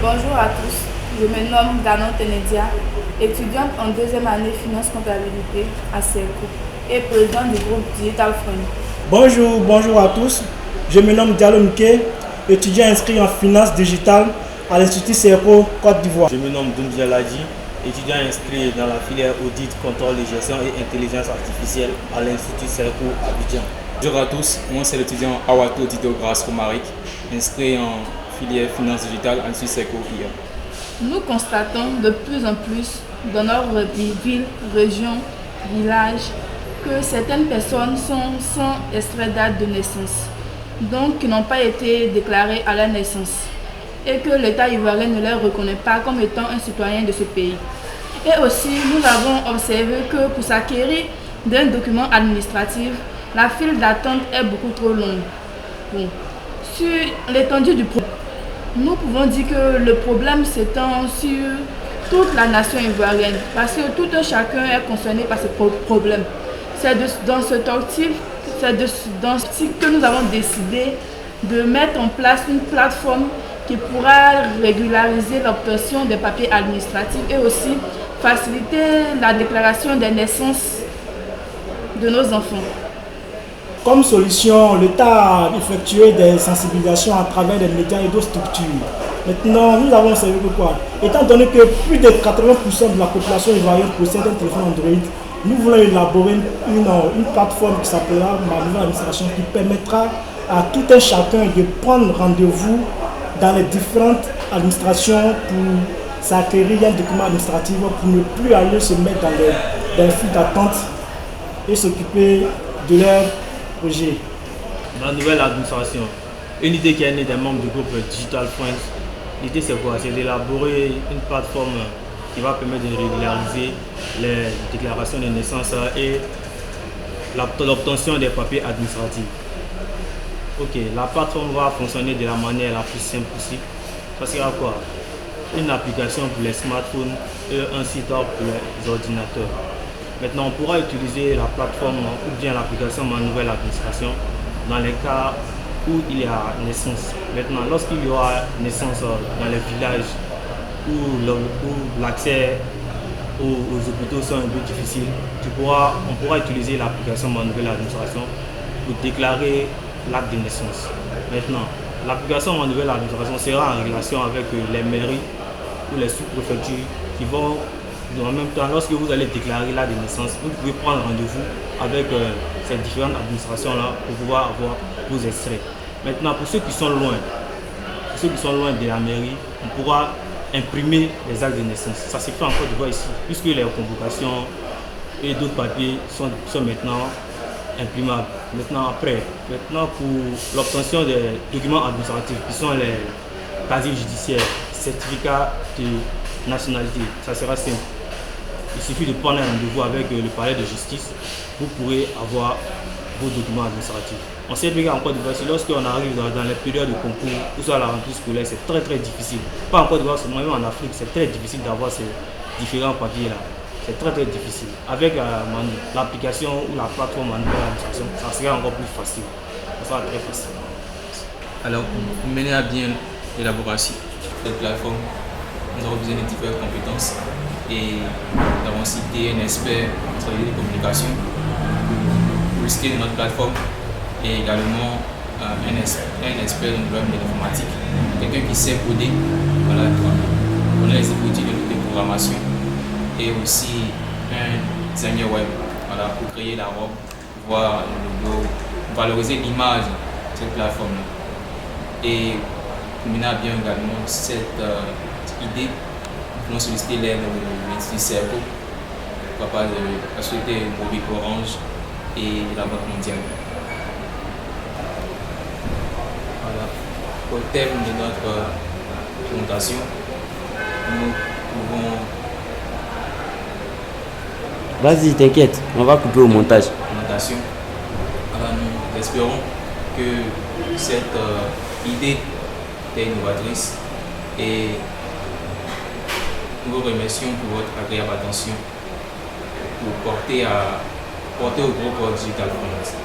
Bonjour à tous, je me nomme Ganon Tenedia, étudiante en deuxième année finance comptabilité à CERCO et présidente du groupe Digital Fund. Bonjour à tous, je me nomme Diallo Mike, étudiant inscrit en finance digitale à l'Institut CERCO Côte d'Ivoire. Je me nomme Doumdia Ladi, étudiant inscrit dans la filière audit, contrôle de gestion et intelligence artificielle à l'Institut CERCO Abidjan. Bonjour à tous, moi c'est l'étudiant Awato Tito Grace Romaric, inscrit en filière finance digitale à l'Institut CERCO IA. Nous constatons de plus en plus dans notre villes, régions, villages, que certaines personnes sont sans extrait date de naissance, donc qui n'ont pas été déclarées à leur naissance, et que l'État ivoirien ne les reconnaît pas comme étant un citoyen de ce pays. Et aussi, nous avons observé que pour s'acquérir d'un document administratif, la file d'attente est beaucoup trop longue. Bon. Sur l'étendue du problème, nous pouvons dire que le problème s'étend sur toute la nation ivoirienne, parce que tout un chacun est concerné par ce problème. C'est dans ce objectif que nous avons décidé de mettre en place une plateforme qui pourra régulariser l'obtention des papiers administratifs et aussi faciliter la déclaration des naissances de nos enfants. Comme solution, l'État a effectué des sensibilisations à travers les médias et d'autres structures. Maintenant, nous avons observé que quoi, étant donné que plus de 80% de la population ivoirienne possède un téléphone Android, nous voulons élaborer une plateforme qui s'appellera Ma Nouvelle Administration, qui permettra à tout un chacun de prendre rendez-vous dans les différentes administrations pour s'acquérir un document administratif, pour ne plus aller se mettre dans les files d'attente et s'occuper de leur projet. Ma nouvelle administration, une idée qui est née des membres du groupe Digital Fund. L'idée c'est quoi? C'est d'élaborer une plateforme qui va permettre de régulariser les déclarations de naissance et l'obtention des papiers administratifs. Ok, la plateforme va fonctionner de la manière la plus simple possible. Parce qu'il y a quoi? Une application pour les smartphones et un site web pour les ordinateurs. Maintenant, on pourra utiliser la plateforme ou bien l'application Ma Nouvelle Administration dans les cas où il y a naissance. Maintenant, lorsqu'il y aura naissance dans les villages où l'accès aux hôpitaux sont un peu difficile, on pourra utiliser l'application Ma Nouvelle Administration pour déclarer l'acte de naissance. Maintenant, l'application Ma Nouvelle Administration sera en relation avec les mairies ou les sous-préfectures qui vont, en même temps, lorsque vous allez déclarer l'acte de naissance, vous pouvez prendre rendez-vous avec ces différentes administrations-là pour pouvoir avoir vos extraits. Maintenant, pour ceux qui sont loin de la mairie, on pourra imprimer les actes de naissance. Ça se fait en Côte d'Ivoire ici, puisque les convocations et d'autres papiers sont maintenant imprimables. Maintenant, pour l'obtention des documents administratifs qui sont les casiers judiciaires, certificats de nationalité, ça sera simple. Il suffit de prendre un rendez-vous avec le palais de justice, vous pourrez avoir vos documents administratifs. On sait bien qu'en Côte d'Ivoire, lorsqu'on arrive dans les périodes de concours ou soit la rentrée scolaire, c'est très très difficile. Pas en Côte d'Ivoire seulement, même en Afrique, c'est très difficile d'avoir ces différents papiers-là. C'est très très difficile. Avec l'application ou la plateforme Ma Nouvelle Administration, ça sera encore plus facile. Ça sera très facile. Alors, pour mener à bien l'élaboration de cette plateforme, nous avons besoin de différentes compétences et nous avons cité un expert en stratégie de communication pour ce qui est de notre plateforme et également un expert dans le domaine de l'informatique, quelqu'un qui sait coder, voilà, qui connaît les outils de programmation et aussi un designer web, voilà, pour créer la robe, voir le logo, valoriser l'image de cette plateforme. Et pour mener à bien également cette idée, nous pouvons solliciter l'aide de l'Institut CERCO, capable de souhaiter Mobic Orange et la Banque mondiale. Voilà. Au terme de notre présentation, nous pouvons. Vas-y, t'inquiète, on va couper au montage. Alors, nous espérons que cette idée est innovatrice et nous vous remercions pour votre agréable attention pour porter au groupe Digital Fund.